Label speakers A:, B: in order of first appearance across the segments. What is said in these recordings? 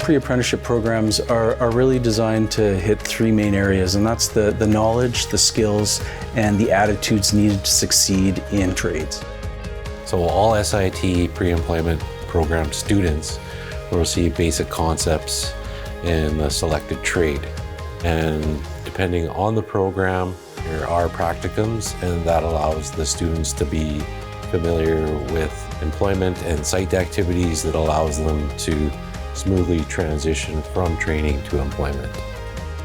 A: pre-apprenticeship programs are really designed to hit three main areas, and that's the knowledge, the skills, and the attitudes needed to succeed in trades.
B: So all SIIT pre-employment program students will receive basic concepts in the selected trade. And depending on the program, there are practicums, and that allows the students to be familiar with employment and site activities that allows them to smoothly transition from training to employment.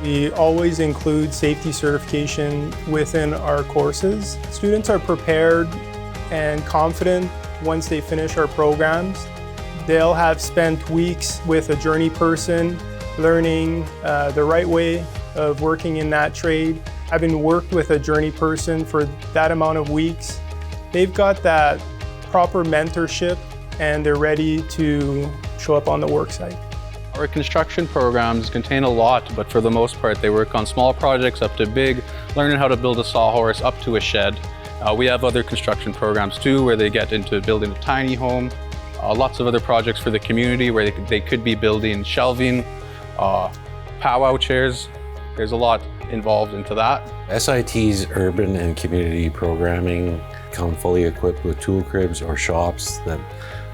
C: We always include safety certification within our courses. Students are prepared and confident once they finish our programs. They'll have spent weeks with a journey person, learning the right way of working in that trade. Having worked with a journey person for that amount of weeks, they've got that proper mentorship and they're ready to show up on the work site.
D: Our construction programs contain a lot, but for the most part they work on small projects up to big, learning how to build a sawhorse up to a shed. We have other construction programs too where they get into building a tiny home. Lots of other projects for the community where they could be building shelving, powwow chairs. There's a lot involved into that.
B: SIIT's urban and community programming come fully equipped with tool cribs or shops that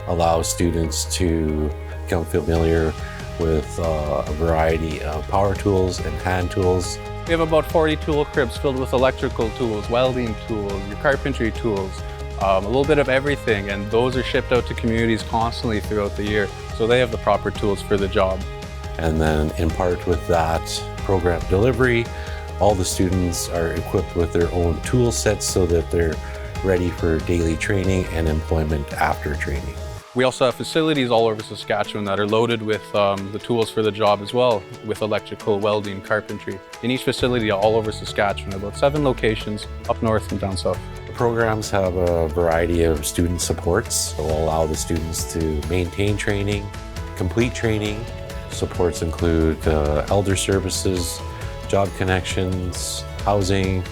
B: allow students to become familiar with a variety of power tools and hand tools.
D: We have about 40 tool cribs filled with electrical tools, welding tools, your carpentry tools, a little bit of everything, and those are shipped out to communities constantly throughout the year, so they have the proper tools for the job.
B: And then in part with that program delivery, all the students are equipped with their own tool sets so that they're ready for daily training and employment after training.
D: We also have facilities all over Saskatchewan that are loaded with the tools for the job as well, with electrical, welding, carpentry. In each facility all over Saskatchewan, about 7 locations up north and down south.
B: The programs have a variety of student supports that will allow the students to maintain training, complete training. Supports include elder services, job connections, housing,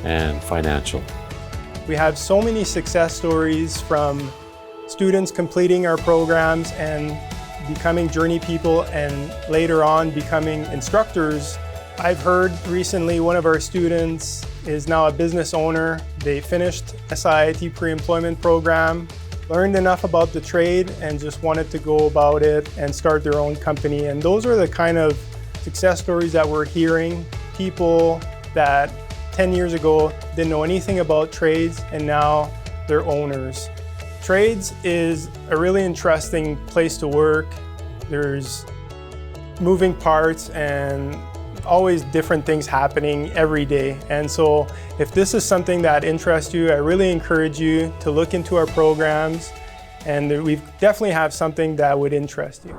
B: and financial.
C: We have so many success stories from students completing our programs and becoming journey people and later on becoming instructors. I've heard recently one of our students is now a business owner. They finished SIIT pre-employment program, learned enough about the trade and just wanted to go about it and start their own company. And those are the kind of success stories that we're hearing. People that 10 years ago didn't know anything about trades and now they're owners. Trades is a really interesting place to work. There's moving parts and always different things happening every day. And so if this is something that interests you, I really encourage you to look into our programs, and we definitely have something that would interest you.